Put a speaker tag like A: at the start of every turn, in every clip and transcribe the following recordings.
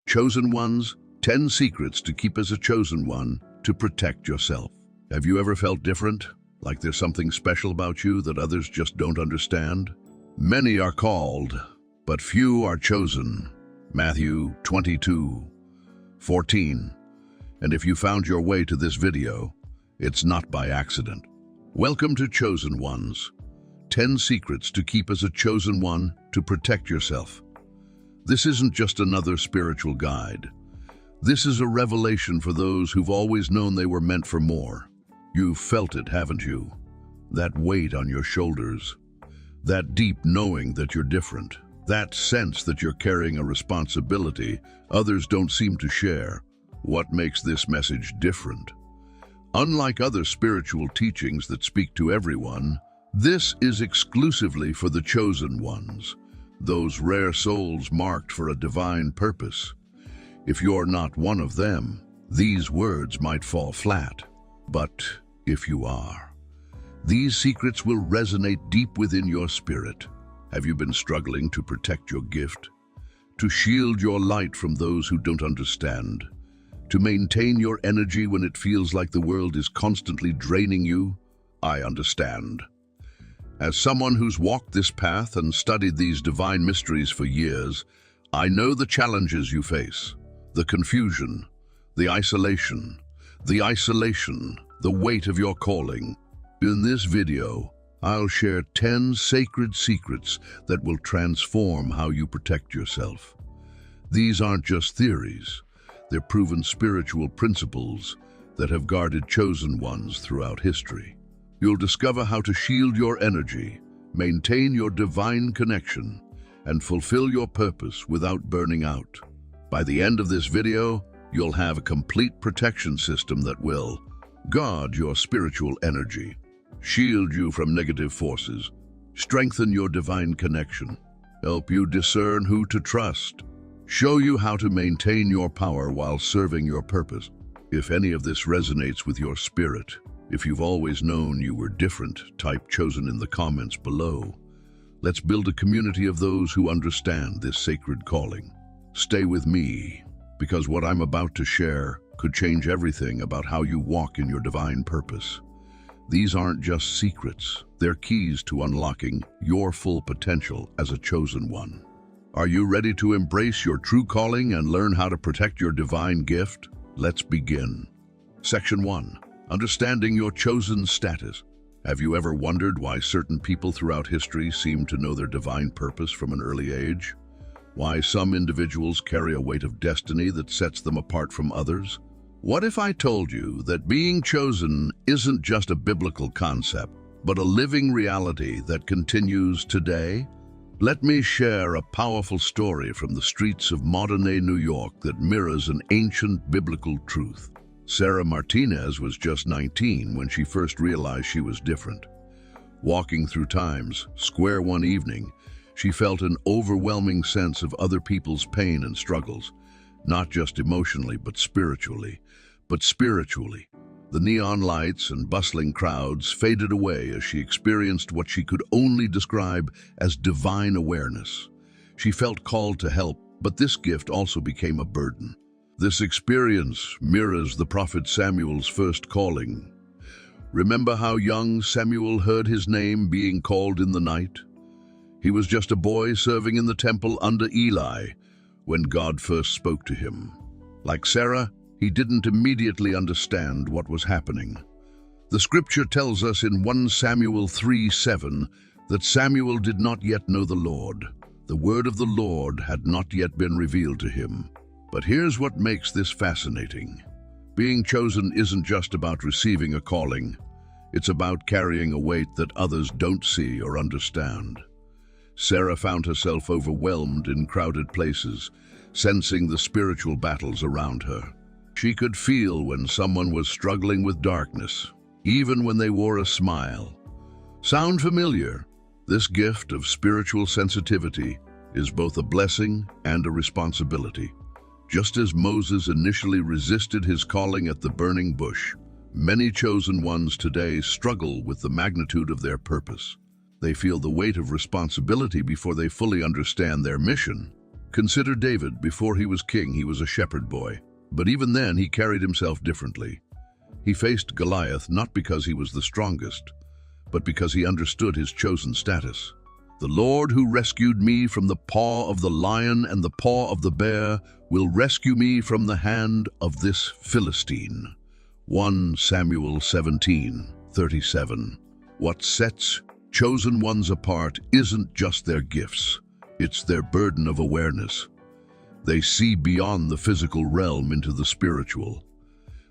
A: Chosen ones, 10 secrets to keep as a chosen one to protect yourself. Have you ever felt different? Like there's something special about you that others just don't understand? Many are called, but few are chosen. Matthew 22:14. And if you found your way to this video, it's not by accident. Welcome to Chosen Ones. 10 secrets to keep as a chosen one to protect yourself. This isn't just another spiritual guide. This is a revelation for those who've always known they were meant for more. You've felt it, haven't you? That weight on your shoulders. That deep knowing that you're different. That sense that you're carrying a responsibility others don't seem to share. What makes this message different? Unlike other spiritual teachings that speak to everyone, this is exclusively for the chosen ones, those rare souls marked for a divine purpose. If you're not one of them, these words might fall flat. But if you are, these secrets will resonate deep within your spirit. Have you been struggling to protect your gift? To shield your light from those who don't understand? To maintain your energy when it feels like the world is constantly draining you? I understand. As someone who's walked this path and studied these divine mysteries for years, I know the challenges you face. The confusion, the isolation, the weight of your calling. In this video, I'll share 10 sacred secrets that will transform how you protect yourself. These aren't just theories. They're proven spiritual principles that have guarded chosen ones throughout history. You'll discover how to shield your energy, maintain your divine connection, and fulfill your purpose without burning out. By the end of this video, you'll have a complete protection system that will guard your spiritual energy, shield you from negative forces, strengthen your divine connection, help you discern who to trust, show you how to maintain your power while serving your purpose. If any of this resonates with your spirit, if you've always known you were different, type chosen in the comments below. Let's build a community of those who understand this sacred calling. Stay with me, because what I'm about to share could change everything about how you walk in your divine purpose. These aren't just secrets, they're keys to unlocking your full potential as a chosen one. Are you ready to embrace your true calling and learn how to protect your divine gift? Let's begin. Section 1. Understanding your chosen status. Have you ever wondered why certain people throughout history seem to know their divine purpose from an early age? Why some individuals carry a weight of destiny that sets them apart from others? What if I told you that being chosen isn't just a biblical concept, but a living reality that continues today? Let me share a powerful story from the streets of modern-day New York that mirrors an ancient biblical truth. Sarah Martinez was just 19 when she first realized she was different. Walking through Times Square one evening, she felt an overwhelming sense of other people's pain and struggles, not just emotionally, but spiritually. The neon lights and bustling crowds faded away as she experienced what she could only describe as divine awareness. She felt called to help, but this gift also became a burden. This experience mirrors the prophet Samuel's first calling. Remember how young Samuel heard his name being called in the night? He was just a boy serving in the temple under Eli when God first spoke to him. Like Sarah, he didn't immediately understand what was happening. The scripture tells us in 1 Samuel 3:7 that Samuel did not yet know the Lord. The word of the Lord had not yet been revealed to him. But here's what makes this fascinating. Being chosen isn't just about receiving a calling. It's about carrying a weight that others don't see or understand. Sarah found herself overwhelmed in crowded places, sensing the spiritual battles around her. She could feel when someone was struggling with darkness, even when they wore a smile. Sound familiar? This gift of spiritual sensitivity is both a blessing and a responsibility. Just as Moses initially resisted his calling at the burning bush, many chosen ones today struggle with the magnitude of their purpose. They feel the weight of responsibility before they fully understand their mission. Consider David. Before he was king, he was a shepherd boy. But even then, he carried himself differently. He faced Goliath not because he was the strongest, but because he understood his chosen status. The Lord who rescued me from the paw of the lion and the paw of the bear will rescue me from the hand of this Philistine. 1 Samuel 17:37. What sets chosen ones apart isn't just their gifts, it's their burden of awareness. They see beyond the physical realm into the spiritual.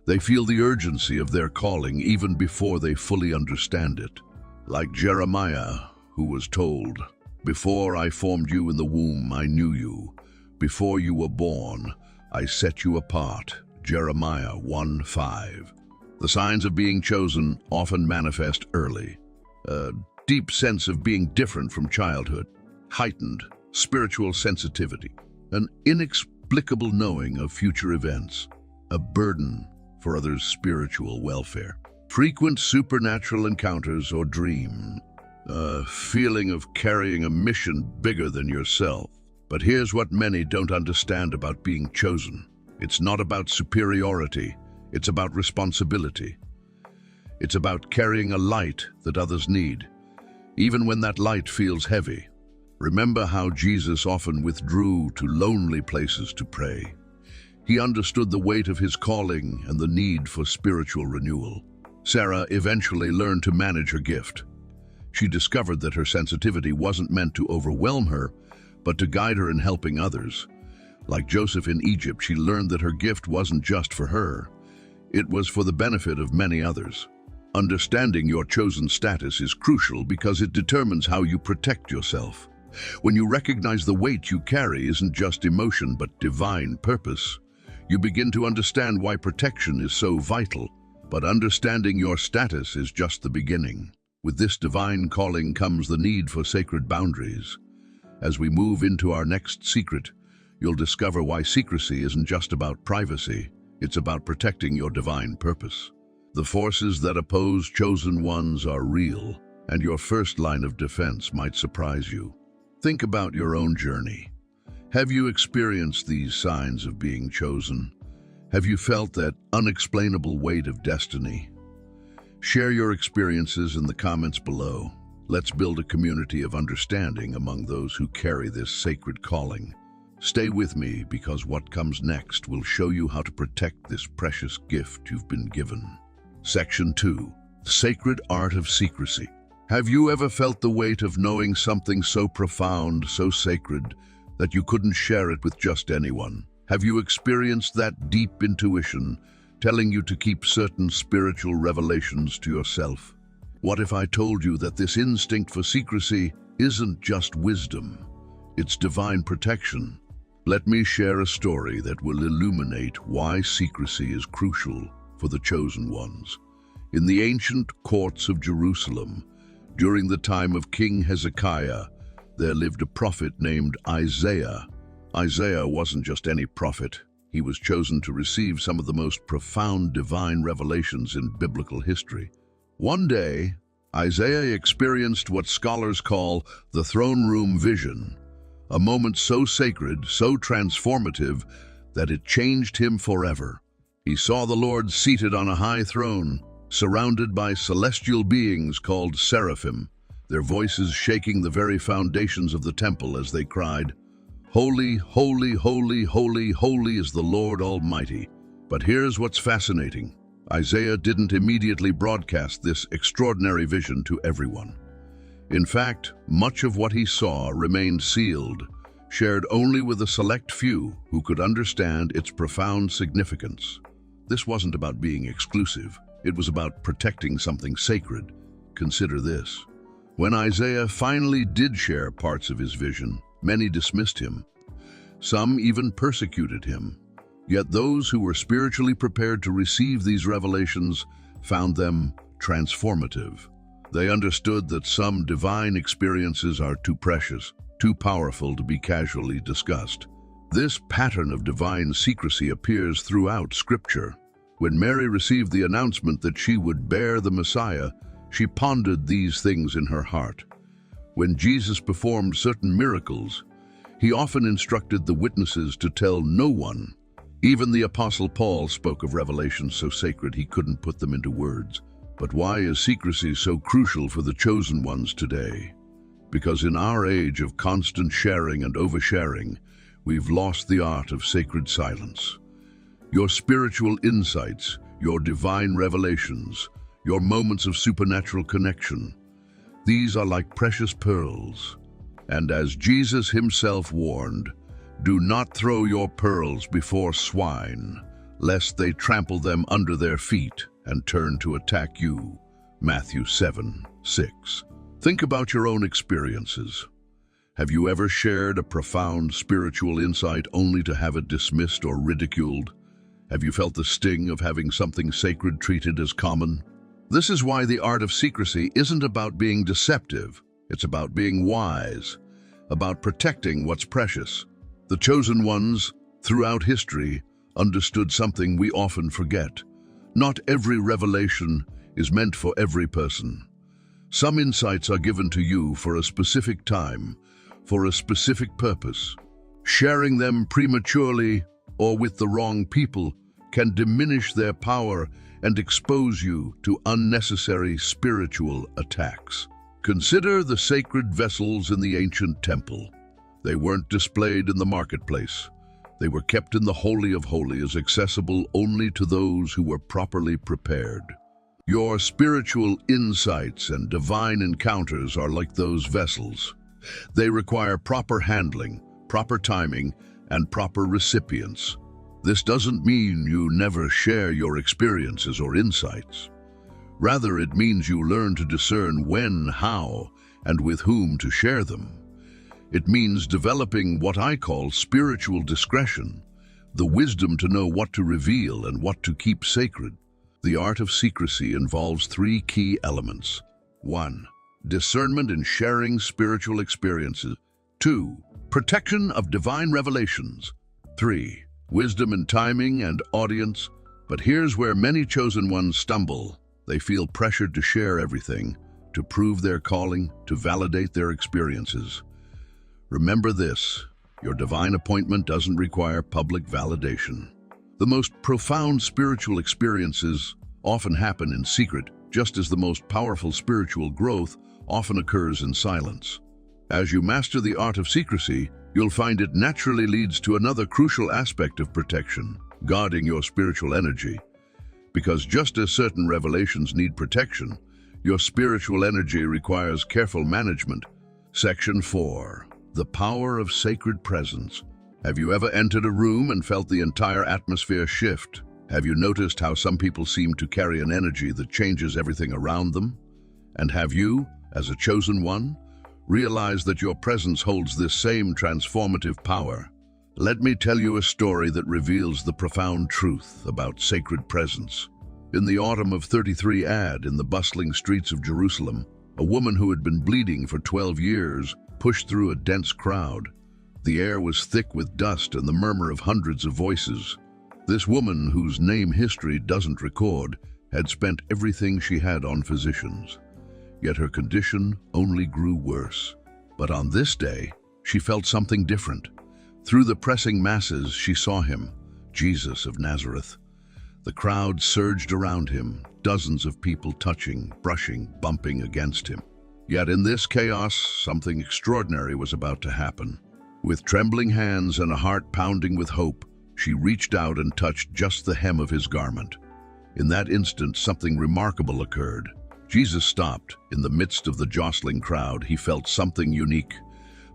A: They feel the urgency of their calling even before they fully understand it. Like Jeremiah, who was told, "Before I formed you in the womb, I knew you. Before you were born, I set you apart." Jeremiah 1:5. The signs of being chosen often manifest early. A deep sense of being different from childhood, heightened spiritual sensitivity, an inexplicable knowing of future events, a burden for others' spiritual welfare, frequent supernatural encounters or dreams, a feeling of carrying a mission bigger than yourself. But here's what many don't understand about being chosen. It's not about superiority, it's about responsibility. It's about carrying a light that others need, even when that light feels heavy. Remember how Jesus often withdrew to lonely places to pray. He understood the weight of his calling and the need for spiritual renewal. Sarah eventually learned to manage her gift. She discovered that her sensitivity wasn't meant to overwhelm her, but to guide her in helping others. Like Joseph in Egypt, she learned that her gift wasn't just for her. It was for the benefit of many others. Understanding your chosen status is crucial because it determines how you protect yourself. When you recognize the weight you carry isn't just emotion but divine purpose, you begin to understand why protection is so vital. But understanding your status is just the beginning. With this divine calling comes the need for sacred boundaries. As we move into our next secret, you'll discover why secrecy isn't just about privacy, it's about protecting your divine purpose. The forces that oppose chosen ones are real, and your first line of defense might surprise you. Think about your own journey. Have you experienced these signs of being chosen? Have you felt that unexplainable weight of destiny? Share your experiences in the comments below. Let's build a community of understanding among those who carry this sacred calling. Stay with me because what comes next will show you how to protect this precious gift you've been given. Section 2. The Sacred Art of Secrecy. Have you ever felt the weight of knowing something so profound, so sacred, that you couldn't share it with just anyone? Have you experienced that deep intuition telling you to keep certain spiritual revelations to yourself? What if I told you that this instinct for secrecy isn't just wisdom, it's divine protection? Let me share a story that will illuminate why secrecy is crucial for the chosen ones. In the ancient courts of Jerusalem, during the time of King Hezekiah, there lived a prophet named Isaiah. Isaiah wasn't just any prophet. He was chosen to receive some of the most profound divine revelations in biblical history. One day, Isaiah experienced what scholars call the throne room vision, a moment so sacred, so transformative, that it changed him forever. He saw the Lord seated on a high throne, surrounded by celestial beings called seraphim, their voices shaking the very foundations of the temple as they cried, "Holy, holy, holy, holy, holy is the Lord Almighty." But here's what's fascinating. Isaiah didn't immediately broadcast this extraordinary vision to everyone. In fact, much of what he saw remained sealed, shared only with a select few who could understand its profound significance. This wasn't about being exclusive. It was about protecting something sacred. Consider this. When Isaiah finally did share parts of his vision, many dismissed him. Some even persecuted him. Yet those who were spiritually prepared to receive these revelations found them transformative. They understood that some divine experiences are too precious, too powerful to be casually discussed. This pattern of divine secrecy appears throughout Scripture. When Mary received the announcement that she would bear the Messiah, she pondered these things in her heart. When Jesus performed certain miracles, He often instructed the witnesses to tell no one. Even the Apostle Paul spoke of revelations so sacred he couldn't put them into words. But why is secrecy so crucial for the chosen ones today? Because in our age of constant sharing and oversharing, we've lost the art of sacred silence. Your spiritual insights, your divine revelations, your moments of supernatural connection, these are like precious pearls. And as Jesus himself warned, do not throw your pearls before swine, lest they trample them under their feet and turn to attack you. Matthew 7:6. Think about your own experiences. Have you ever shared a profound spiritual insight only to have it dismissed or ridiculed? Have you felt the sting of having something sacred treated as common? This is why the art of secrecy isn't about being deceptive. It's about being wise, about protecting what's precious. The chosen ones, throughout history, understood something we often forget. Not every revelation is meant for every person. Some insights are given to you for a specific time, for a specific purpose. Sharing them prematurely or with the wrong people can diminish their power and expose you to unnecessary spiritual attacks. Consider the sacred vessels in the ancient temple. They weren't displayed in the marketplace. They were kept in the Holy of Holies, accessible only to those who were properly prepared. Your spiritual insights and divine encounters are like those vessels. They require proper handling, proper timing, and proper recipients. This doesn't mean you never share your experiences or insights. Rather, it means you learn to discern when, how, and with whom to share them. It means developing what I call spiritual discretion, the wisdom to know what to reveal and what to keep sacred. The art of secrecy involves three key elements. 1. Discernment in sharing spiritual experiences. 2. Protection of divine revelations. 3. Wisdom in timing and audience. But here's where many chosen ones stumble. They feel pressured to share everything, to prove their calling, to validate their experiences. Remember this, your divine appointment doesn't require public validation. The most profound spiritual experiences often happen in secret, just as the most powerful spiritual growth often occurs in silence. As you master the art of secrecy, you'll find it naturally leads to another crucial aspect of protection, guarding your spiritual energy. Because just as certain revelations need protection, your spiritual energy requires careful management. Section 4. The power of sacred presence. Have you ever entered a room and felt the entire atmosphere shift? Have you noticed how some people seem to carry an energy that changes everything around them? And have you, as a chosen one, realized that your presence holds this same transformative power? Let me tell you a story that reveals the profound truth about sacred presence. In the autumn of 33 AD, in the bustling streets of Jerusalem, a woman who had been bleeding for 12 years pushed through a dense crowd. The air was thick with dust and the murmur of hundreds of voices. This woman, whose name history doesn't record, had spent everything she had on physicians. Yet her condition only grew worse. But on this day, she felt something different. Through the pressing masses, she saw him, Jesus of Nazareth. The crowd surged around him, dozens of people touching, brushing, bumping against him. Yet in this chaos, something extraordinary was about to happen. With trembling hands and a heart pounding with hope, she reached out and touched just the hem of his garment. In that instant, something remarkable occurred. Jesus stopped. In the midst of the jostling crowd, he felt something unique.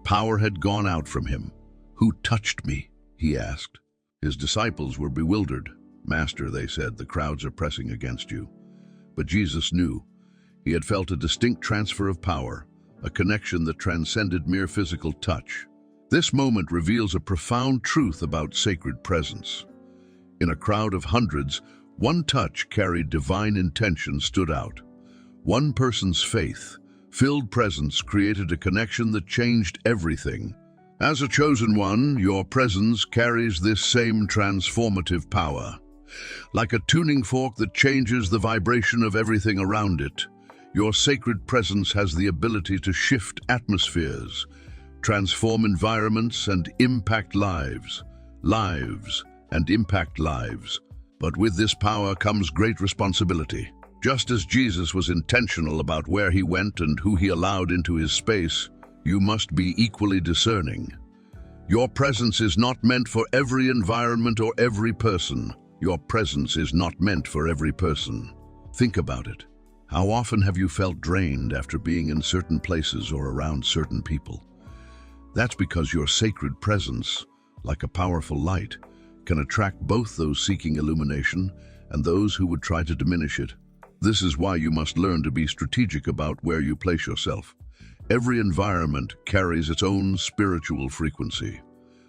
A: Power had gone out from him. "Who touched me?" he asked. His disciples were bewildered. "Master," they said, "the crowds are pressing against you." But Jesus knew. He had felt a distinct transfer of power, a connection that transcended mere physical touch. This moment reveals a profound truth about sacred presence. In a crowd of hundreds, one touch carried divine intention stood out. One person's faith-filled presence created a connection that changed everything. As a chosen one, your presence carries this same transformative power. Like a tuning fork that changes the vibration of everything around it, your sacred presence has the ability to shift atmospheres, transform environments and impact lives. And impact lives. But with this power comes great responsibility. Just as Jesus was intentional about where he went and who he allowed into his space, you must be equally discerning. Your presence is not meant for every environment or every person. Your presence is not meant for every person. Think about it. How often have you felt drained after being in certain places or around certain people? That's because your sacred presence, like a powerful light, can attract both those seeking illumination and those who would try to diminish it. This is why you must learn to be strategic about where you place yourself. Every environment carries its own spiritual frequency.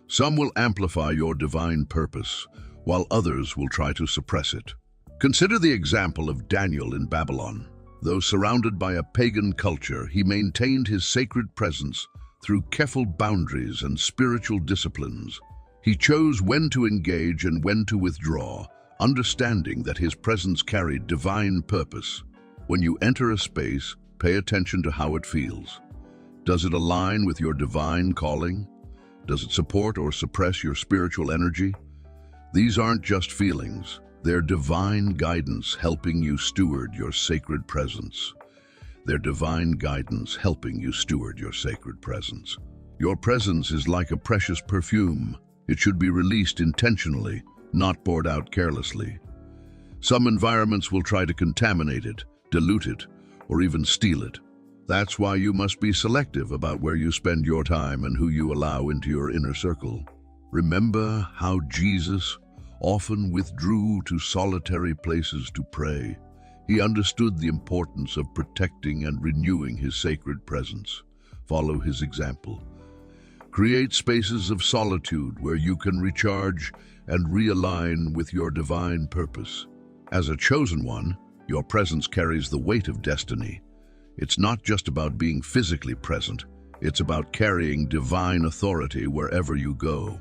A: Some will amplify your divine purpose, while others will try to suppress it. Consider the example of Daniel in Babylon. Though surrounded by a pagan culture, he maintained his sacred presence through careful boundaries and spiritual disciplines. He chose when to engage and when to withdraw, understanding that his presence carried divine purpose. When you enter a space, pay attention to how it feels. Does it align with your divine calling? Does it support or suppress your spiritual energy? These aren't just feelings. They're divine guidance helping you steward your sacred presence. They're divine guidance helping you steward your sacred presence. Your presence is like a precious perfume. It should be released intentionally, not poured out carelessly. Some environments will try to contaminate it, dilute it, or even steal it. That's why you must be selective about where you spend your time and who you allow into your inner circle. Remember how Jesus often withdrew to solitary places to pray. He understood the importance of protecting and renewing his sacred presence. Follow his example. Create spaces of solitude where you can recharge and realign with your divine purpose. As a chosen one, your presence carries the weight of destiny. It's not just about being physically present, it's about carrying divine authority wherever you go.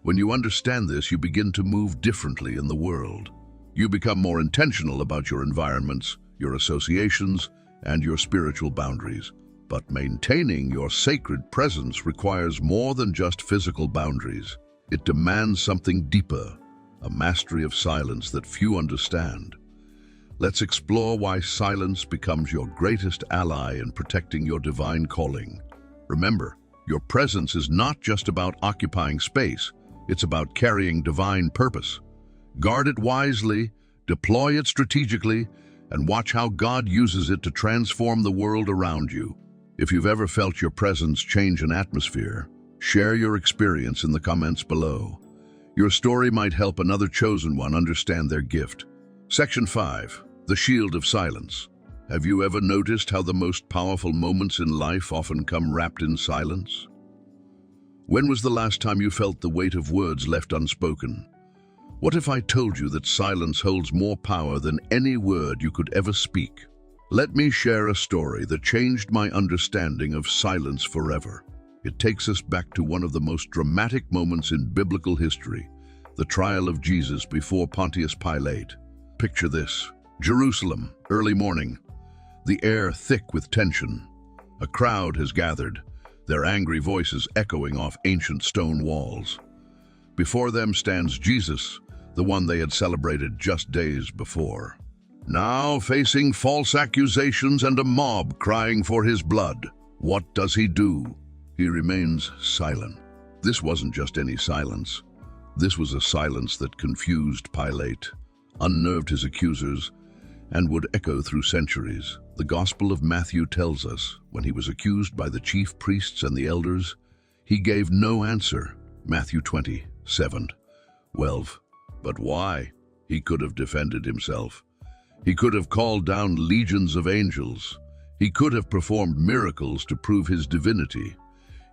A: When you understand this, you begin to move differently in the world. You become more intentional about your environments, your associations, and your spiritual boundaries. But maintaining your sacred presence requires more than just physical boundaries. It demands something deeper, a mastery of silence that few understand. Let's explore why silence becomes your greatest ally in protecting your divine calling. Remember, your presence is not just about occupying space, it's about carrying divine purpose. Guard it wisely, deploy it strategically, and watch how God uses it to transform the world around you. If you've ever felt your presence change an atmosphere, share your experience in the comments below. Your story might help another chosen one understand their gift. Section 5. The Shield of Silence. Have you ever noticed how the most powerful moments in life often come wrapped in silence? When was the last time you felt the weight of words left unspoken? What if I told you that silence holds more power than any word you could ever speak? Let me share a story that changed my understanding of silence forever. It takes us back to one of the most dramatic moments in biblical history, the trial of Jesus before Pontius Pilate. Picture this: Jerusalem, early morning, the air thick with tension. A crowd has gathered, their angry voices echoing off ancient stone walls. Before them stands Jesus, the one they had celebrated just days before. Now facing false accusations and a mob crying for his blood. What does he do? He remains silent. This wasn't just any silence. This was a silence that confused Pilate, unnerved his accusers, and would echo through centuries. The Gospel of Matthew tells us, when he was accused by the chief priests and the elders, he gave no answer. Matthew 20:7-12. But why? He could have defended himself. He could have called down legions of angels. He could have performed miracles to prove his divinity.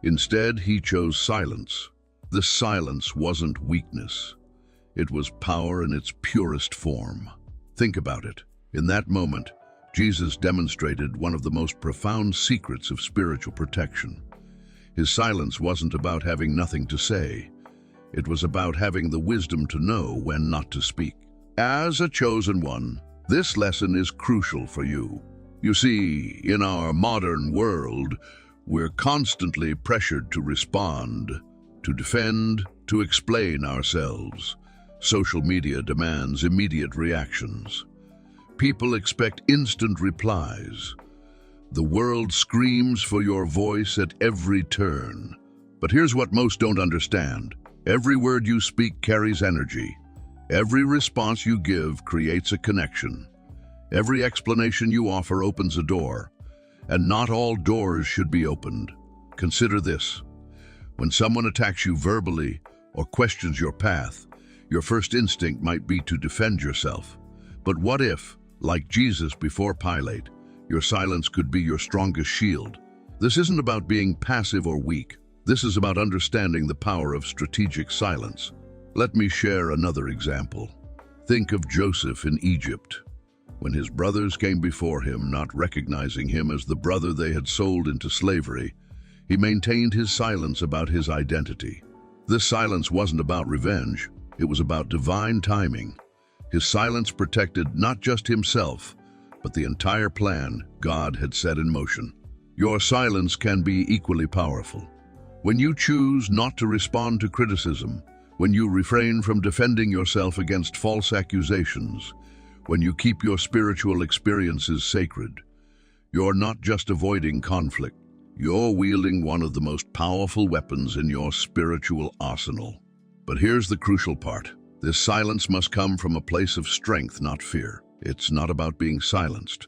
A: Instead, he chose silence. The silence wasn't weakness. It was power in its purest form. Think about it. In that moment, Jesus demonstrated one of the most profound secrets of spiritual protection. His silence wasn't about having nothing to say. It was about having the wisdom to know when not to speak. As a chosen one, this lesson is crucial for you. You see, in our modern world, We're constantly pressured to respond, to defend, to explain ourselves. Social media demands immediate reactions. People expect instant replies. The world screams for your voice at every turn. But here's what most don't understand. Every word you speak carries energy. Every response you give creates a connection. Every explanation you offer opens a door. And not all doors should be opened. Consider this. When someone attacks you verbally or questions your path, your first instinct might be to defend yourself. But what if, like Jesus before Pilate, your silence could be your strongest shield? This isn't about being passive or weak. This is about understanding the power of strategic silence. Let me share another example. Think of Joseph in Egypt. When his brothers came before him, not recognizing him as the brother they had sold into slavery, he maintained his silence about his identity. This silence wasn't about revenge. It was about divine timing. His silence protected not just himself, but the entire plan God had set in motion. Your silence can be equally powerful. When you choose not to respond to criticism, when you refrain from defending yourself against false accusations, when you keep your spiritual experiences sacred, you're not just avoiding conflict, you're wielding one of the most powerful weapons in your spiritual arsenal. But here's the crucial part. This silence must come from a place of strength, not fear. It's not about being silenced.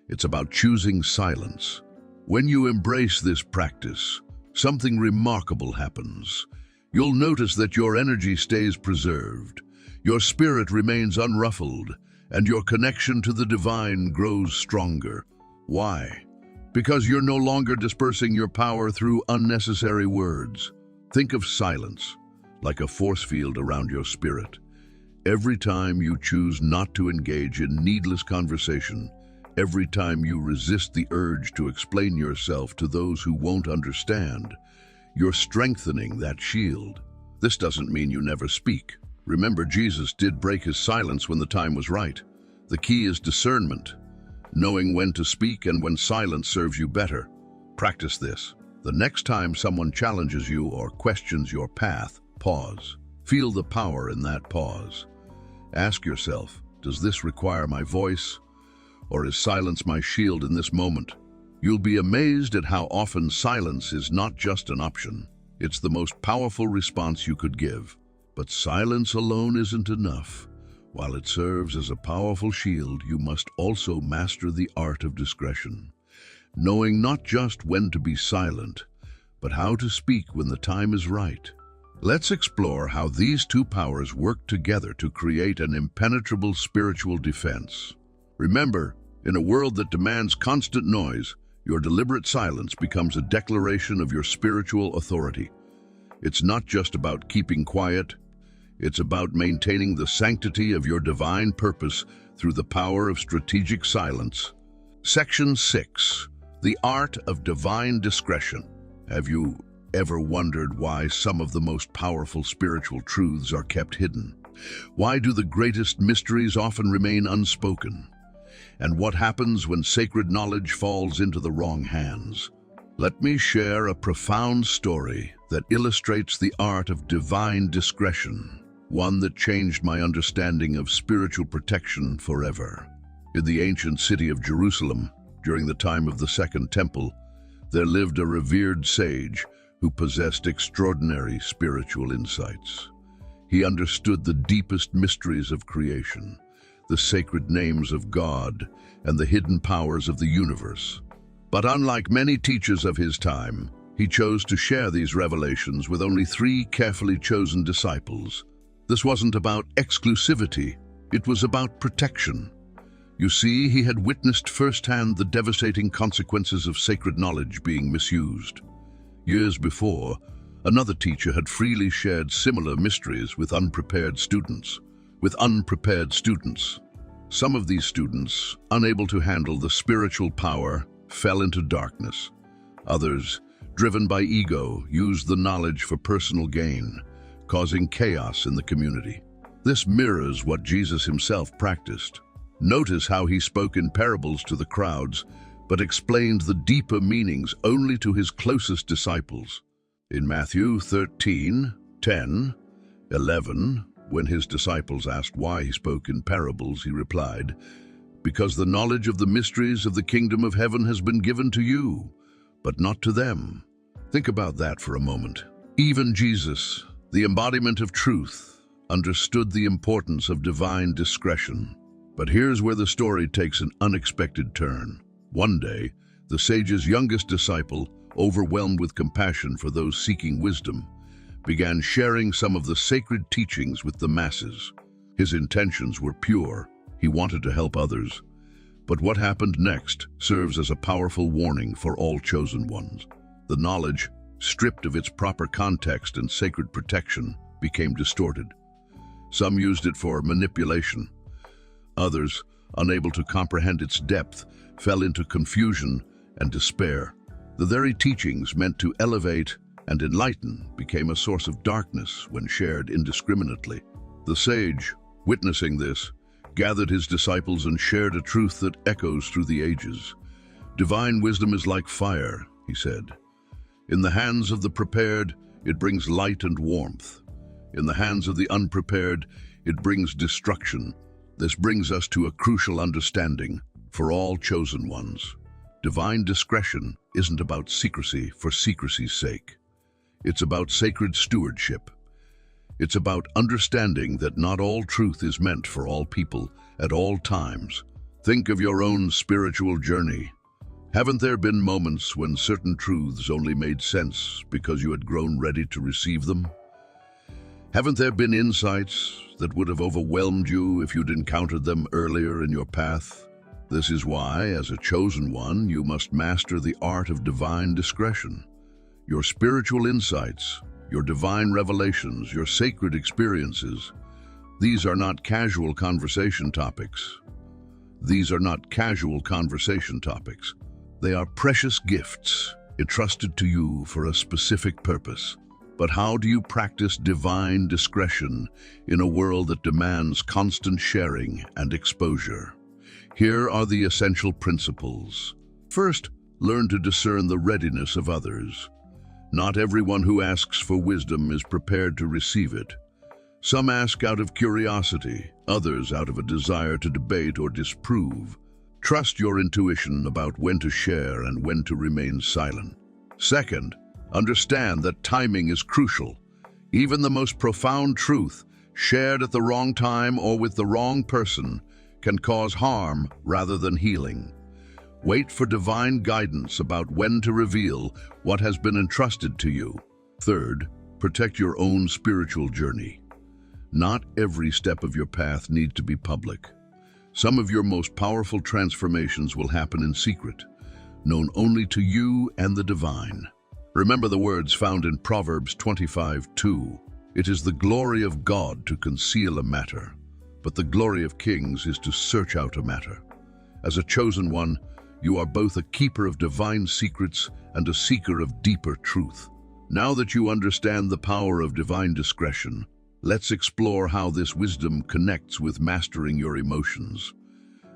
A: It's about choosing silence. When you embrace this practice, something remarkable happens. You'll notice that your energy stays preserved, your spirit remains unruffled, and your connection to the divine grows stronger. Why? Because you're no longer dispersing your power through unnecessary words. Think of silence like a force field around your spirit. Every time you choose not to engage in needless conversation, every time you resist the urge to explain yourself to those who won't understand, you're strengthening that shield. This doesn't mean you never speak. Remember, Jesus did break his silence when the time was right. The key is discernment, knowing when to speak and when silence serves you better. Practice this. The next time someone challenges you or questions your path, pause. Feel the power in that pause. Ask yourself, does this require my voice, or is silence my shield in this moment? You'll be amazed at how often silence is not just an option. It's the most powerful response you could give. But silence alone isn't enough. While it serves as a powerful shield, you must also master the art of discretion, knowing not just when to be silent, but how to speak when the time is right. Let's explore how these two powers work together to create an impenetrable spiritual defense. Remember, in a world that demands constant noise, your deliberate silence becomes a declaration of your spiritual authority. It's not just about keeping quiet, it's about maintaining the sanctity of your divine purpose through the power of strategic silence. Section 6. The Art of Divine Discretion. Have you ever wondered why some of the most powerful spiritual truths are kept hidden? Why do the greatest mysteries often remain unspoken? And what happens when sacred knowledge falls into the wrong hands? Let me share a profound story that illustrates the art of divine discretion, one that changed my understanding of spiritual protection forever. In the ancient city of Jerusalem, during the time of the Second Temple, there lived a revered sage who possessed extraordinary spiritual insights. He understood the deepest mysteries of creation, the sacred names of God, and the hidden powers of the universe. But unlike many teachers of his time, he chose to share these revelations with only 3 carefully chosen disciples. This wasn't about exclusivity, it was about protection. You see, he had witnessed firsthand the devastating consequences of sacred knowledge being misused. Years before, another teacher had freely shared similar mysteries with unprepared students. Some of these students, unable to handle the spiritual power, fell into darkness. Others, driven by ego, used the knowledge for personal gain, causing chaos in the community. This mirrors what Jesus himself practiced. Notice how he spoke in parables to the crowds, but explained the deeper meanings only to his closest disciples. In Matthew 13:10, 11, when his disciples asked why he spoke in parables, he replied, "Because the knowledge of the mysteries of the kingdom of heaven has been given to you, but not to them." Think about that for a moment. Even Jesus, the embodiment of truth, understood the importance of divine discretion. But here's where the story takes an unexpected turn. One day, the sage's youngest disciple, overwhelmed with compassion for those seeking wisdom, began sharing some of the sacred teachings with the masses. His intentions were pure. He wanted to help others. But what happened next serves as a powerful warning for all chosen ones. The knowledge, stripped of its proper context and sacred protection, became distorted. Some used it for manipulation. Others, unable to comprehend its depth, fell into confusion and despair. The very teachings meant to elevate and enlighten became a source of darkness when shared indiscriminately. The sage, witnessing this, gathered his disciples and shared a truth that echoes through the ages. "Divine wisdom is like fire," he said. "In the hands of the prepared, it brings light and warmth. In the hands of the unprepared, it brings destruction." This brings us to a crucial understanding for all chosen ones. Divine discretion isn't about secrecy for secrecy's sake. It's about sacred stewardship. It's about understanding that not all truth is meant for all people at all times. Think of your own spiritual journey. Haven't there been moments when certain truths only made sense because you had grown ready to receive them? Haven't there been insights that would have overwhelmed you if you'd encountered them earlier in your path? This is why, as a chosen one, you must master the art of divine discretion. Your spiritual insights, your divine revelations, your sacred experiences, these are not casual conversation topics. These are not casual conversation topics. They are precious gifts entrusted to you for a specific purpose. But how do you practice divine discretion in a world that demands constant sharing and exposure? Here are the essential principles. First, learn to discern the readiness of others. Not everyone who asks for wisdom is prepared to receive it. Some ask out of curiosity, others out of a desire to debate or disprove. Trust your intuition about when to share and when to remain silent. Second, understand that timing is crucial. Even the most profound truth, shared at the wrong time or with the wrong person, can cause harm rather than healing. Wait for divine guidance about when to reveal what has been entrusted to you. Third, protect your own spiritual journey. Not every step of your path needs to be public. Some of your most powerful transformations will happen in secret, known only to you and the divine. Remember the words found in Proverbs 25:2. It is the glory of God to conceal a matter, but the glory of kings is to search out a matter. As a chosen one, you are both a keeper of divine secrets and a seeker of deeper truth. Now that you understand the power of divine discretion, let's explore how this wisdom connects with mastering your emotions.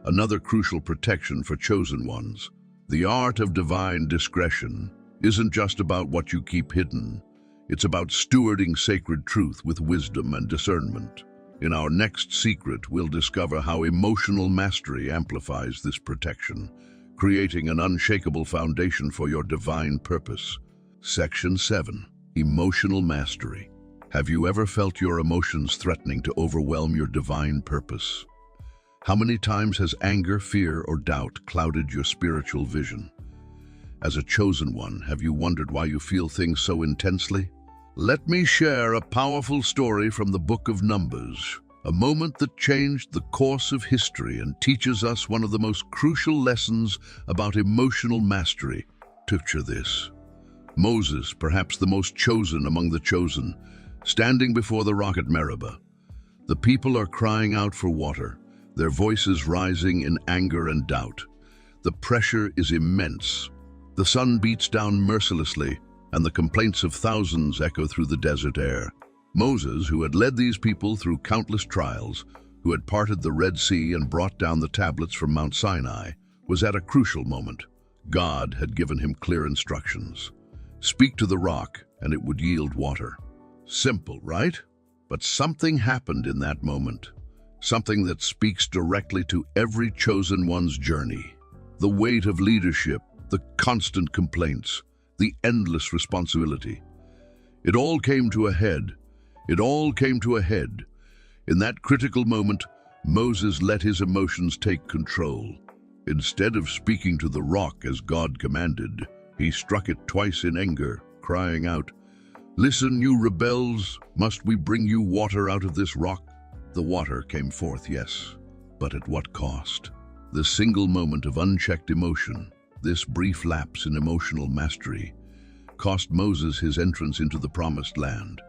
A: Another crucial protection for chosen ones. The art of divine discretion isn't just about what you keep hidden. It's about stewarding sacred truth with wisdom and discernment. In our next secret, we'll discover how emotional mastery amplifies this protection, creating an unshakable foundation for your divine purpose. Section 7. Emotional Mastery. Have you ever felt your emotions threatening to overwhelm your divine purpose? How many times has anger, fear, or doubt clouded your spiritual vision? As a chosen one, have you wondered why you feel things so intensely? Let me share a powerful story from the Book of Numbers, a moment that changed the course of history and teaches us one of the most crucial lessons about emotional mastery. Picture this. Moses, perhaps the most chosen among the chosen, standing before the rock at Meribah. The people are crying out for water, their voices rising in anger and doubt. The pressure is immense. The sun beats down mercilessly, and the complaints of thousands echo through the desert air. Moses, who had led these people through countless trials, who had parted the Red Sea and brought down the tablets from Mount Sinai, was at a crucial moment. God had given him clear instructions. Speak to the rock, and it would yield water. Simple, right? But something happened in that moment. Something that speaks directly to every chosen one's journey. The weight of leadership, the constant complaints, the endless responsibility. It all came to a head. It all came to a head. In that critical moment, Moses let his emotions take control. Instead of speaking to the rock as God commanded, he struck it twice in anger, crying out, "Listen, you rebels, must we bring you water out of this rock?" The water came forth, yes, but at what cost? The single moment of unchecked emotion, this brief lapse in emotional mastery, cost Moses his entrance into the promised land.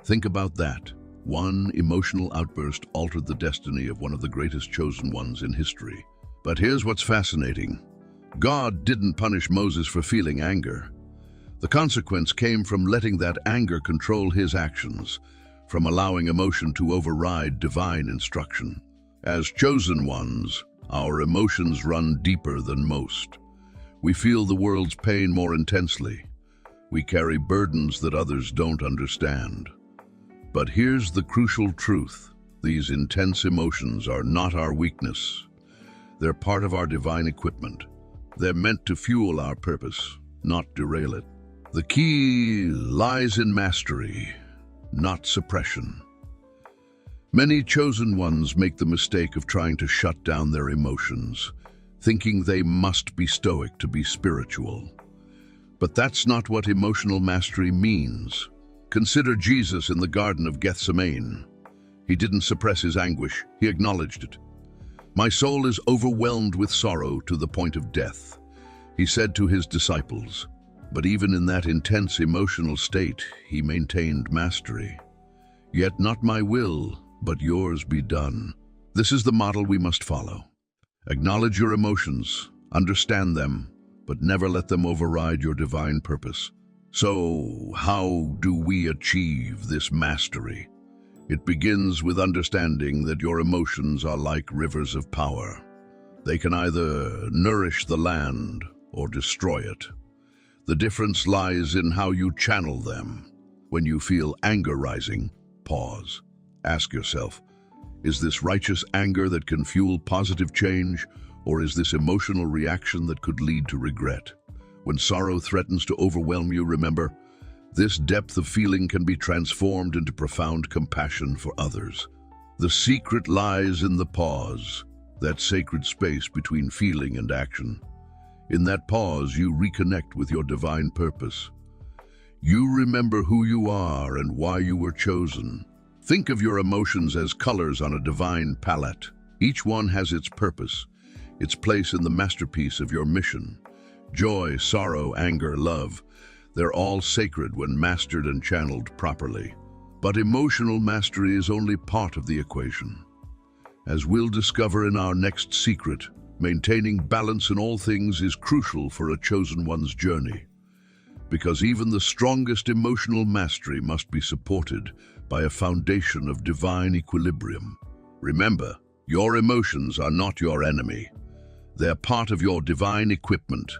A: Think about that. One emotional outburst altered the destiny of one of the greatest chosen ones in history. But here's what's fascinating. God didn't punish Moses for feeling anger. The consequence came from letting that anger control his actions, from allowing emotion to override divine instruction. As chosen ones, our emotions run deeper than most. We feel the world's pain more intensely. We carry burdens that others don't understand. But here's the crucial truth. These intense emotions are not our weakness. They're part of our divine equipment. They're meant to fuel our purpose, not derail it. The key lies in mastery, not suppression. Many chosen ones make the mistake of trying to shut down their emotions, thinking they must be stoic to be spiritual. But that's not what emotional mastery means. Consider Jesus in the Garden of Gethsemane. He didn't suppress his anguish, he acknowledged it. "My soul is overwhelmed with sorrow to the point of death," he said to his disciples. But even in that intense emotional state, he maintained mastery. "Yet not my will, but yours be done." This is the model we must follow. Acknowledge your emotions, understand them, but never let them override your divine purpose. So, how do we achieve this mastery? It begins with understanding that your emotions are like rivers of power. They can either nourish the land or destroy it. The difference lies in how you channel them. When you feel anger rising, pause. Ask yourself, is this righteous anger that can fuel positive change, or is this emotional reaction that could lead to regret? When sorrow threatens to overwhelm you, remember, this depth of feeling can be transformed into profound compassion for others. The secret lies in the pause, that sacred space between feeling and action. In that pause, you reconnect with your divine purpose. You remember who you are and why you were chosen. Think of your emotions as colors on a divine palette. Each one has its purpose, its place in the masterpiece of your mission. Joy, sorrow, anger, love, they're all sacred when mastered and channeled properly. But emotional mastery is only part of the equation. As we'll discover in our next secret, maintaining balance in all things is crucial for a chosen one's journey. Because even the strongest emotional mastery must be supported by a foundation of divine equilibrium. Remember, your emotions are not your enemy. They're part of your divine equipment.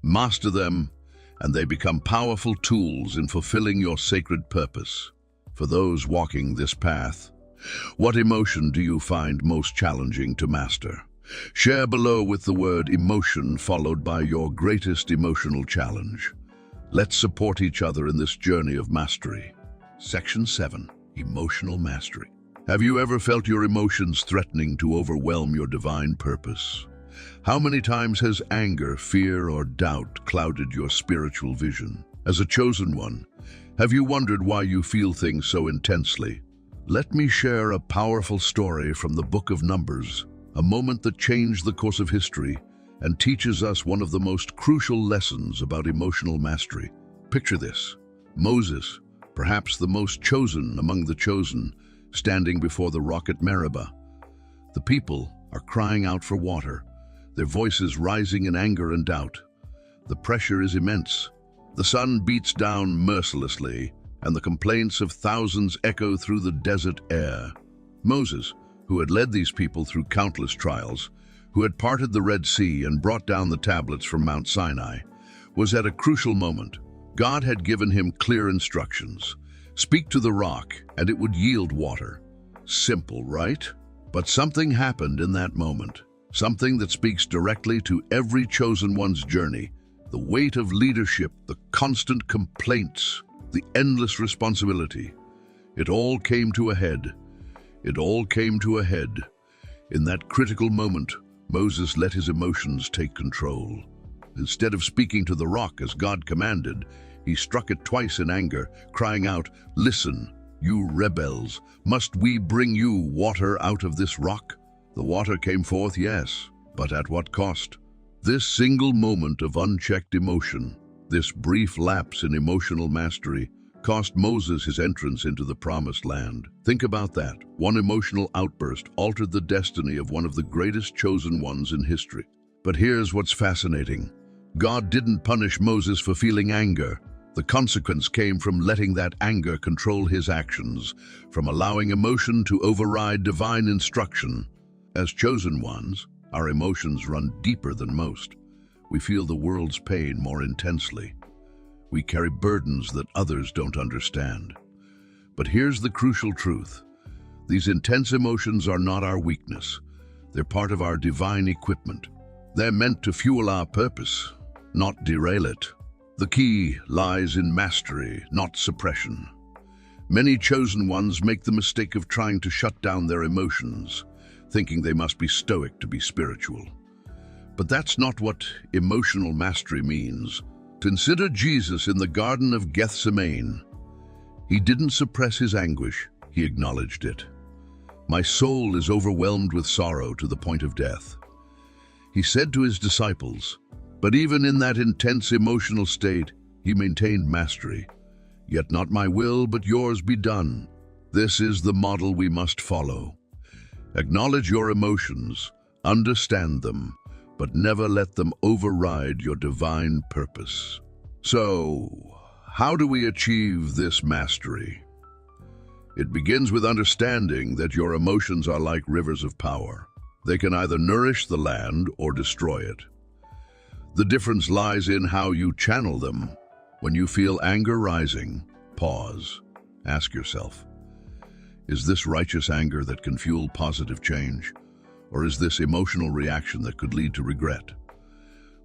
A: Master them, and they become powerful tools in fulfilling your sacred purpose. For those walking this path, what emotion do you find most challenging to master? Share below with the word emotion followed by your greatest emotional challenge. Let's support each other in this journey of mastery. Section 7. Emotional Mastery. Have you ever felt your emotions threatening to overwhelm your divine purpose? How many times has anger, fear, or doubt clouded your spiritual vision? As a chosen one, have you wondered why you feel things so intensely? Let me share a powerful story from the book of Numbers, a moment that changed the course of history and teaches us one of the most crucial lessons about emotional mastery. Picture this: Moses, perhaps the most chosen among the chosen, standing before the rock at Meribah. The people are crying out for water, their voices rising in anger and doubt. The pressure is immense. The sun beats down mercilessly, and the complaints of thousands echo through the desert air. Moses, who had led these people through countless trials, who had parted the Red Sea and brought down the tablets from Mount Sinai, was at a crucial moment. God had given him clear instructions. Speak to the rock, and it would yield water. Simple, right? But something happened in that moment. Something that speaks directly to every chosen one's journey. The weight of leadership, the constant complaints, the endless responsibility. It all came to a head. It all came to a head. In that critical moment, Moses let his emotions take control. Instead of speaking to the rock as God commanded, he struck it twice in anger, crying out, "Listen, you rebels, must we bring you water out of this rock?" The water came forth, yes, but at what cost? This single moment of unchecked emotion, this brief lapse in emotional mastery, cost Moses his entrance into the promised land. Think about that. One emotional outburst altered the destiny of one of the greatest chosen ones in history. But here's what's fascinating. God didn't punish Moses for feeling anger. The consequence came from letting that anger control his actions, from allowing emotion to override divine instruction. As chosen ones, our emotions run deeper than most. We feel the world's pain more intensely. We carry burdens that others don't understand. But here's the crucial truth. These intense emotions are not our weakness. They're part of our divine equipment. They're meant to fuel our purpose, not derail it. The key lies in mastery, not suppression. Many chosen ones make the mistake of trying to shut down their emotions, thinking they must be stoic to be spiritual. But that's not what emotional mastery means. Consider Jesus in the Garden of Gethsemane. He didn't suppress his anguish, he acknowledged it. "My soul is overwhelmed with sorrow to the point of death," he said to his disciples. But even in that intense emotional state, he maintained mastery. "Yet not my will, but yours be done." This is the model we must follow. Acknowledge your emotions, understand them, but never let them override your divine purpose. So, how do we achieve this mastery? It begins with understanding that your emotions are like rivers of power. They can either nourish the land or destroy it. The difference lies in how you channel them. When you feel anger rising, pause. Ask yourself, is this righteous anger that can fuel positive change? Or is this emotional reaction that could lead to regret?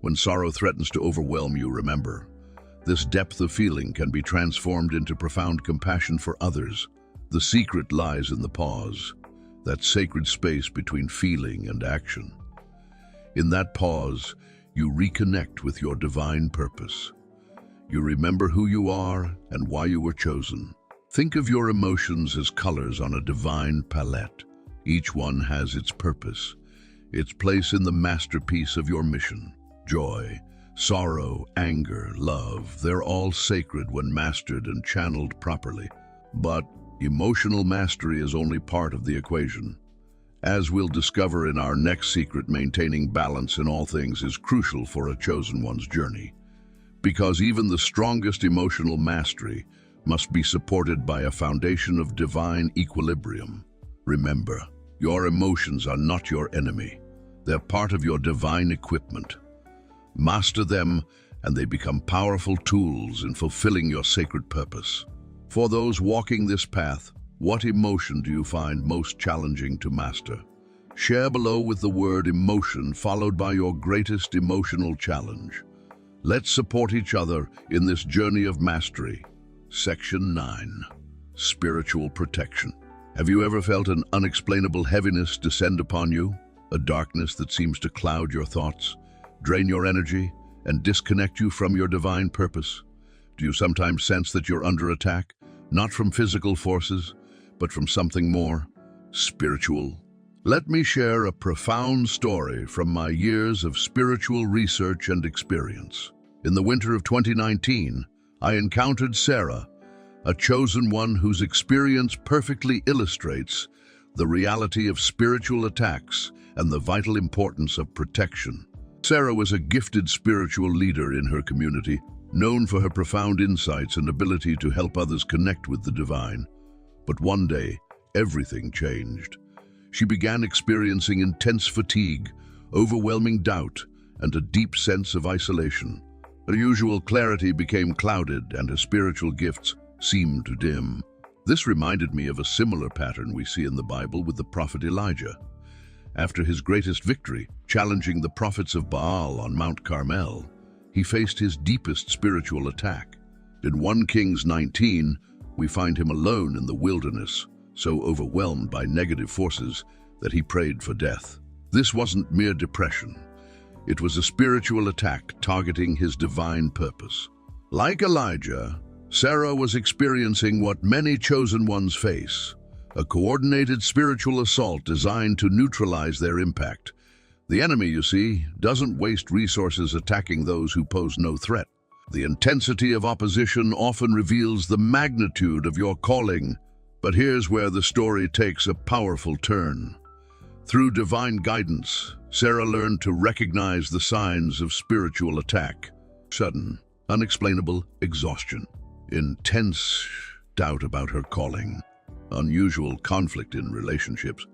A: When sorrow threatens to overwhelm you, remember, this depth of feeling can be transformed into profound compassion for others. The secret lies in the pause, that sacred space between feeling and action. In that pause, you reconnect with your divine purpose. You remember who you are and why you were chosen. Think of your emotions as colors on a divine palette. Each one has its purpose, its place in the masterpiece of your mission. Joy, sorrow, anger, love, they're all sacred when mastered and channeled properly. But emotional mastery is only part of the equation. As we'll discover in our next secret, maintaining balance in all things is crucial for a chosen one's journey. Because even the strongest emotional mastery must be supported by a foundation of divine equilibrium. Remember, your emotions are not your enemy. They're part of your divine equipment. Master them, and they become powerful tools in fulfilling your sacred purpose. For those walking this path, what emotion do you find most challenging to master? Share below with the word emotion followed by your greatest emotional challenge. Let's support each other in this journey of mastery. Section 9. Spiritual protection. Have you ever felt an unexplainable heaviness descend upon you? A darkness that seems to cloud your thoughts, drain your energy, and disconnect you from your divine purpose? Do you sometimes sense that you're under attack, not from physical forces, but from something more spiritual? Let me share a profound story from my years of spiritual research and experience. In the winter of 2019, I encountered Sarah, a chosen one whose experience perfectly illustrates the reality of spiritual attacks and the vital importance of protection. Sarah was a gifted spiritual leader in her community, known for her profound insights and ability to help others connect with the divine. But one day, everything changed. She began experiencing intense fatigue, overwhelming doubt, and a deep sense of isolation. Her usual clarity became clouded, and her spiritual gifts seemed to dim. This reminded me of a similar pattern we see in the Bible with the prophet Elijah. After his greatest victory, challenging the prophets of Baal on Mount Carmel, he faced his deepest spiritual attack. In 1 Kings 19, we find him alone in the wilderness, so overwhelmed by negative forces that he prayed for death. This wasn't mere depression. It was a spiritual attack targeting his divine purpose. Like Elijah, Sarah was experiencing what many chosen ones face, a coordinated spiritual assault designed to neutralize their impact. The enemy, you see, doesn't waste resources attacking those who pose no threat. The intensity of opposition often reveals the magnitude of your calling. But here's where the story takes a powerful turn. Through divine guidance, Sarah learned to recognize the signs of spiritual attack: sudden, unexplainable exhaustion, intense doubt about her calling, unusual conflict in relationships,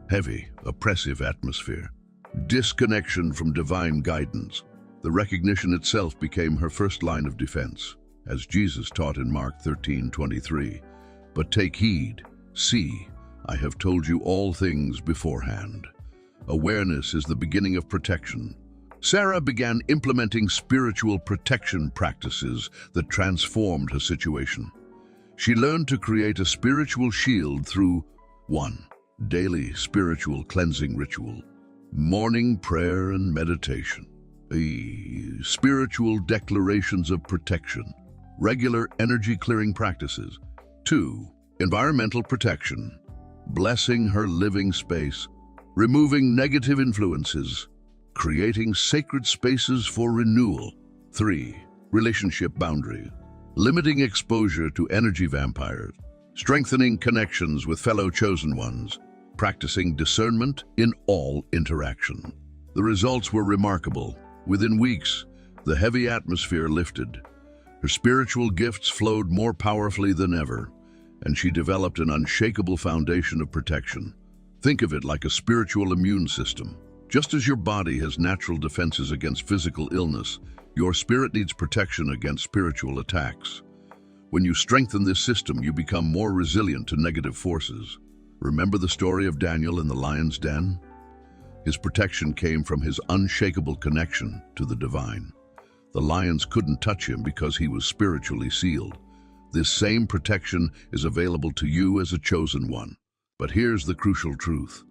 A: heavy, oppressive atmosphere, disconnection from divine guidance. The recognition itself became her first line of defense, as Jesus taught in Mark 13:23. But take heed, see, I have told you all things beforehand. Awareness is the beginning of protection. Sarah began implementing spiritual protection practices that transformed her situation. She learned to create a spiritual shield through 1. Daily spiritual cleansing ritual, morning prayer and meditation, spiritual declarations of protection, regular energy clearing practices. 2. Environmental protection, blessing her living space, removing negative influences, creating sacred spaces for renewal. 3. Relationship boundary, limiting exposure to energy vampires, strengthening connections with fellow chosen ones, practicing discernment in all interaction. The results were remarkable. Within weeks, the heavy atmosphere lifted. Her spiritual gifts flowed more powerfully than ever, and she developed an unshakable foundation of protection. Think of it like a spiritual immune system. Just as your body has natural defenses against physical illness, your spirit needs protection against spiritual attacks. When you strengthen this system, you become more resilient to negative forces. Remember the story of Daniel in the lion's den? His protection came from his unshakable connection to the divine. The lions couldn't touch him because he was spiritually sealed. This same protection is available to you as a chosen one. But here's the crucial truth.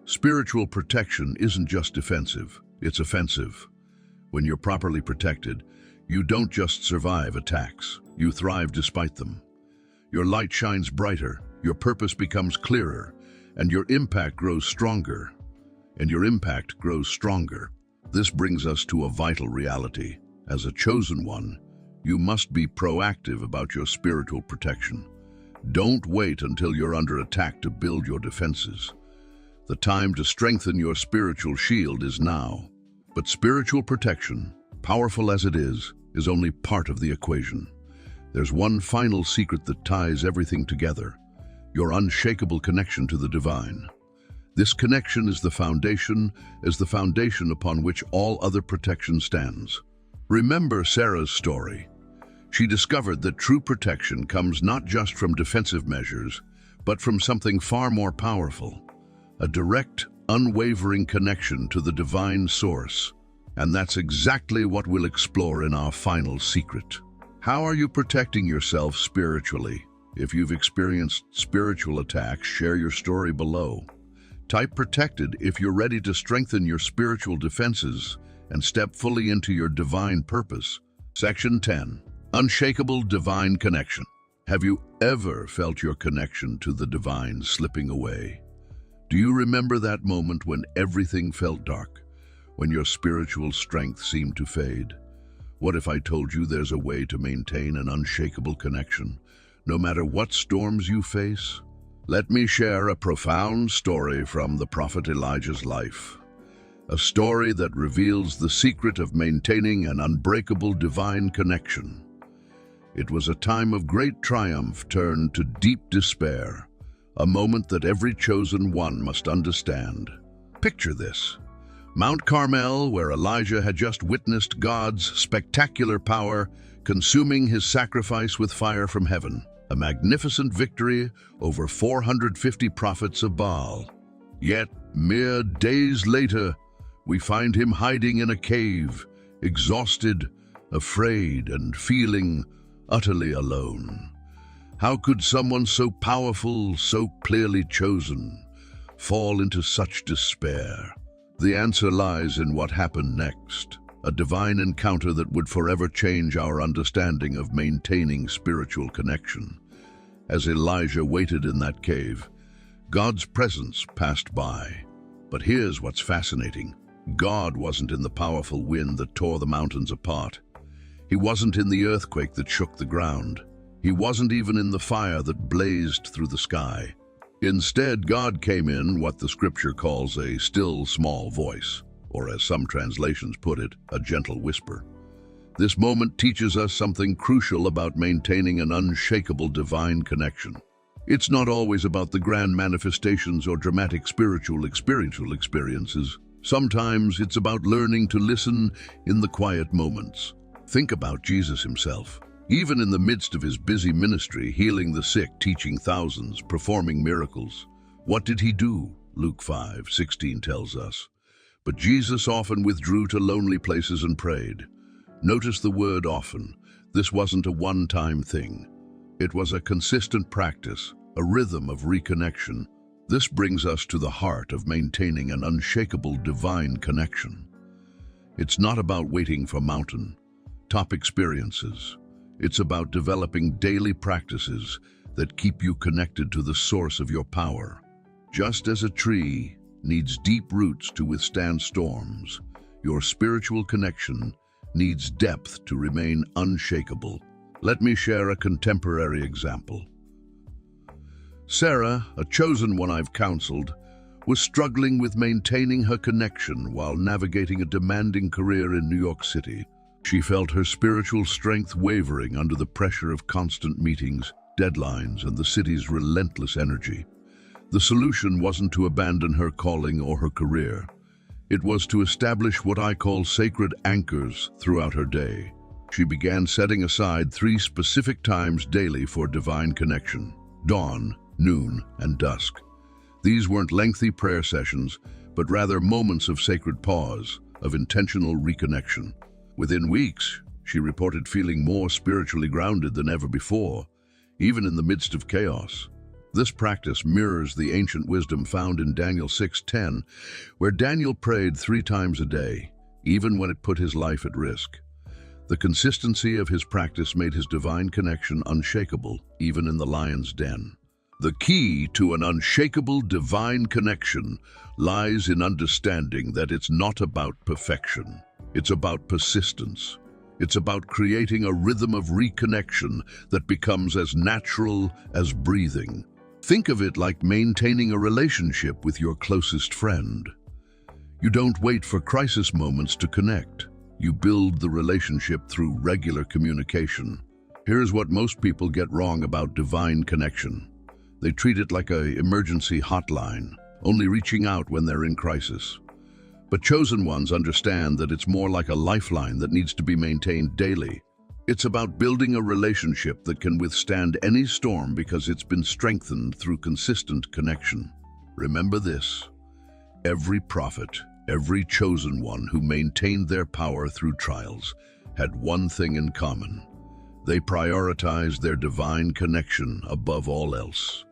A: Spiritual protection isn't just defensive, it's offensive. When you're properly protected, you don't just survive attacks, you thrive despite them. Your light shines brighter, your purpose becomes clearer, and your impact grows stronger. This brings us to a vital reality. As a chosen one, you must be proactive about your spiritual protection. Don't wait until you're under attack to build your defenses. The time to strengthen your spiritual shield is now. But spiritual protection, powerful as it is only part of the equation. There's one final secret that ties everything together: your unshakable connection to the divine. This connection is the foundation upon which all other protection stands. Remember Sarah's story. She discovered that true protection comes not just from defensive measures, but from something far more powerful: a direct, unwavering connection to the divine source. And that's exactly what we'll explore in our final secret. How are you protecting yourself spiritually? If you've experienced spiritual attacks, share your story below. Type protected if you're ready to strengthen your spiritual defenses and step fully into your divine purpose. Section 10. Unshakable divine connection. Have you ever felt your connection to the divine slipping away? Do you remember that moment when everything felt dark, when your spiritual strength seemed to fade? What if I told you there's a way to maintain an unshakable connection, no matter what storms you face? Let me share a profound story from the prophet Elijah's life. A story that reveals the secret of maintaining an unbreakable divine connection. It was a time of great triumph turned to deep despair, a moment that every chosen one must understand. Picture this. Mount Carmel, where Elijah had just witnessed God's spectacular power consuming his sacrifice with fire from heaven, a magnificent victory over 450 prophets of Baal. Yet, mere days later, we find him hiding in a cave, exhausted, afraid, and feeling utterly alone. How could someone so powerful, so clearly chosen, fall into such despair? The answer lies in what happened next, a divine encounter that would forever change our understanding of maintaining spiritual connection. As Elijah waited in that cave, God's presence passed by. But here's what's fascinating. God wasn't in the powerful wind that tore the mountains apart. He wasn't in the earthquake that shook the ground. He wasn't even in the fire that blazed through the sky. Instead, God came in what the scripture calls a still small voice, or as some translations put it, a gentle whisper. This moment teaches us something crucial about maintaining an unshakable divine connection. It's not always about the grand manifestations or dramatic spiritual experiences. Sometimes it's about learning to listen in the quiet moments. Think about Jesus himself. Even in the midst of his busy ministry, healing the sick, teaching thousands, performing miracles, what did he do? Luke 5:16 tells us. But Jesus often withdrew to lonely places and prayed. Notice the word often. This wasn't a one-time thing. It was a consistent practice, a rhythm of reconnection. This brings us to the heart of maintaining an unshakable divine connection. It's not about waiting for mountain-top experiences. It's about developing daily practices that keep you connected to the source of your power. Just as a tree needs deep roots to withstand storms, your spiritual connection needs depth to remain unshakable. Let me share a contemporary example. Sarah, a chosen one I've counseled, was struggling with maintaining her connection while navigating a demanding career in New York City. She felt her spiritual strength wavering under the pressure of constant meetings, deadlines, and the city's relentless energy. The solution wasn't to abandon her calling or her career. It was to establish what I call sacred anchors throughout her day. She began setting aside 3 specific times daily for divine connection: dawn, noon, and dusk. These weren't lengthy prayer sessions, but rather moments of sacred pause, of intentional reconnection. Within weeks, she reported feeling more spiritually grounded than ever before, even in the midst of chaos. This practice mirrors the ancient wisdom found in Daniel 6:10, where Daniel prayed 3 times a day, even when it put his life at risk. The consistency of his practice made his divine connection unshakable, even in the lion's den. The key to an unshakable divine connection lies in understanding that it's not about perfection. It's about persistence. It's about creating a rhythm of reconnection that becomes as natural as breathing. Think of it like maintaining a relationship with your closest friend. You don't wait for crisis moments to connect. You build the relationship through regular communication. Here's what most people get wrong about divine connection. They treat it like an emergency hotline, only reaching out when they're in crisis. But chosen ones understand that it's more like a lifeline that needs to be maintained daily. It's about building a relationship that can withstand any storm because it's been strengthened through consistent connection. Remember this: every prophet, every chosen one who maintained their power through trials had one thing in common. They prioritized their divine connection above all else.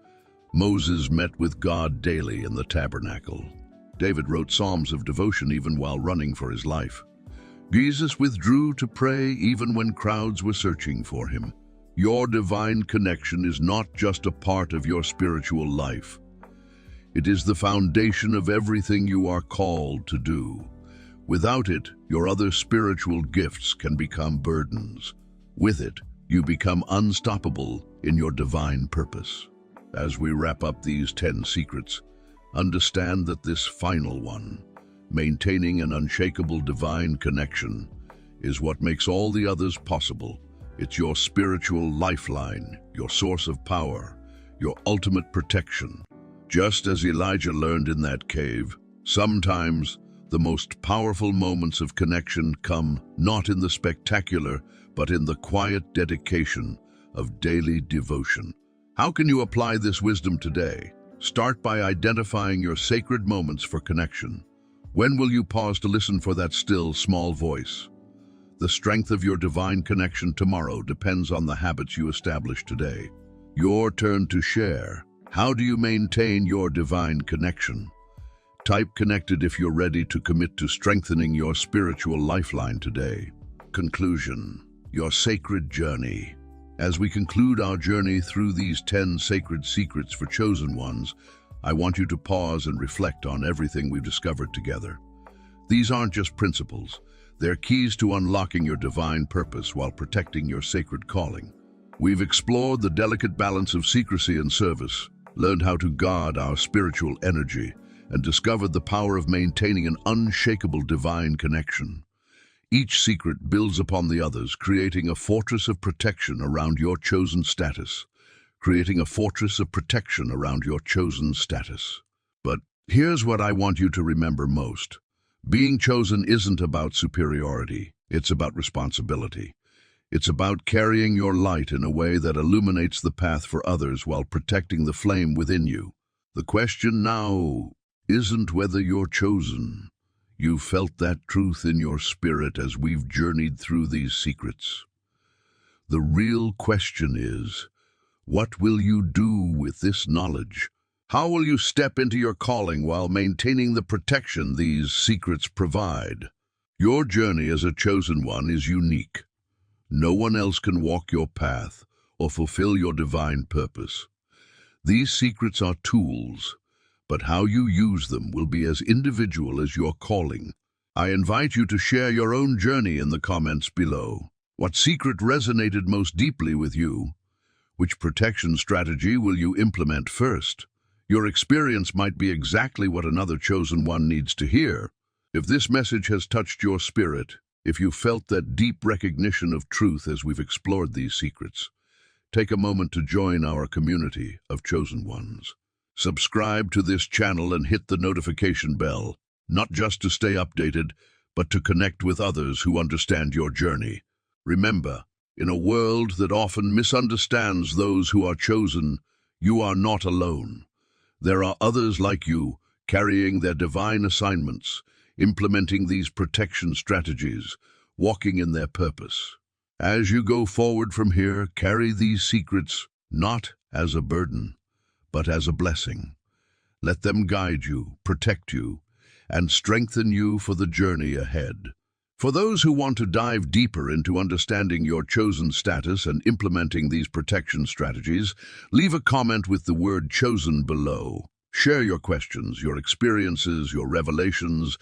A: Moses met with God daily in the tabernacle. David wrote psalms of devotion even while running for his life. Jesus withdrew to pray even when crowds were searching for him. Your divine connection is not just a part of your spiritual life. It is the foundation of everything you are called to do. Without it, your other spiritual gifts can become burdens. With it, you become unstoppable in your divine purpose. As we wrap up these 10 secrets, understand that this final one, maintaining an unshakable divine connection, is what makes all the others possible. It's your spiritual lifeline, your source of power, your ultimate protection. Just as Elijah learned in that cave, sometimes The most powerful moments of connection come not in the spectacular, but in the quiet dedication of daily devotion. How can you apply this wisdom today? Start by identifying your sacred moments for connection. When will you pause to listen for that still, small voice? The strength of your divine connection tomorrow depends on the habits you establish today. Your turn to share. How do you maintain your divine connection? Type connected if you're ready to commit to strengthening your spiritual lifeline today. Conclusion. Your sacred journey. As we conclude our journey through these 10 sacred secrets for chosen ones, I want you to pause and reflect on everything we've discovered together. These aren't just principles. They're keys to unlocking your divine purpose while protecting your sacred calling. We've explored the delicate balance of secrecy and service, learned how to guard our spiritual energy, and discovered the power of maintaining an unshakable divine connection. Each secret builds upon the others, creating a fortress of protection around your chosen status. But here's what I want you to remember most. Being chosen isn't about superiority, it's about responsibility. It's about carrying your light in a way that illuminates the path for others while protecting the flame within you. The question now isn't whether you're chosen. You've felt that truth in your spirit as we've journeyed through these secrets. The real question is, what will you do with this knowledge? How will you step into your calling while maintaining the protection these secrets provide? Your journey as a chosen one is unique. No one else can walk your path or fulfill your divine purpose. These secrets are tools, but how you use them will be as individual as your calling. I invite you to share your own journey in the comments below. What secret resonated most deeply with you? Which protection strategy will you implement first? Your experience might be exactly what another chosen one needs to hear. If this message has touched your spirit, if you felt that deep recognition of truth as we've explored these secrets, take a moment to join our community of chosen ones. Subscribe to this channel and hit the notification bell, not just to stay updated, but to connect with others who understand your journey. Remember, in a world that often misunderstands those who are chosen, you are not alone. There are others like you, carrying their divine assignments, implementing these protection strategies, walking in their purpose. As you go forward from here, carry these secrets not as a burden, but as a blessing. Let them guide you, protect you, and strengthen you for the journey ahead. For those who want to dive deeper into understanding your chosen status and implementing these protection strategies, leave a comment with the word chosen below. Share your questions, your experiences, your revelations.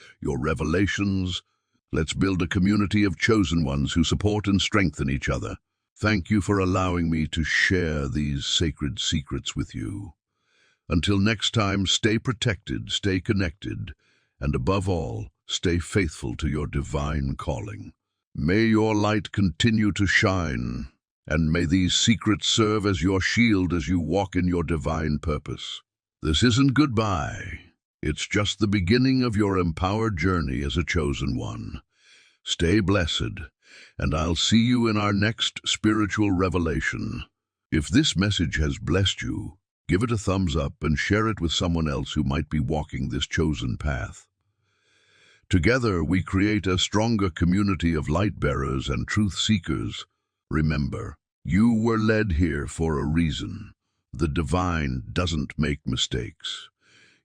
A: Let's build a community of chosen ones who support and strengthen each other. Thank you for allowing me to share these sacred secrets with you. Until next time, stay protected, stay connected, and above all, stay faithful to your divine calling. May your light continue to shine, and may these secrets serve as your shield as you walk in your divine purpose. This isn't goodbye. It's just the beginning of your empowered journey as a chosen one. Stay blessed, and I'll see you in our next spiritual revelation. If this message has blessed you, give it a thumbs up and share it with someone else who might be walking this chosen path. Together, we create a stronger community of light-bearers and truth-seekers. Remember, you were led here for a reason. The divine doesn't make mistakes.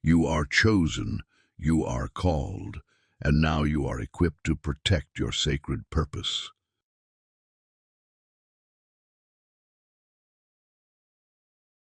A: You are chosen, you are called, and now you are equipped to protect your sacred purpose.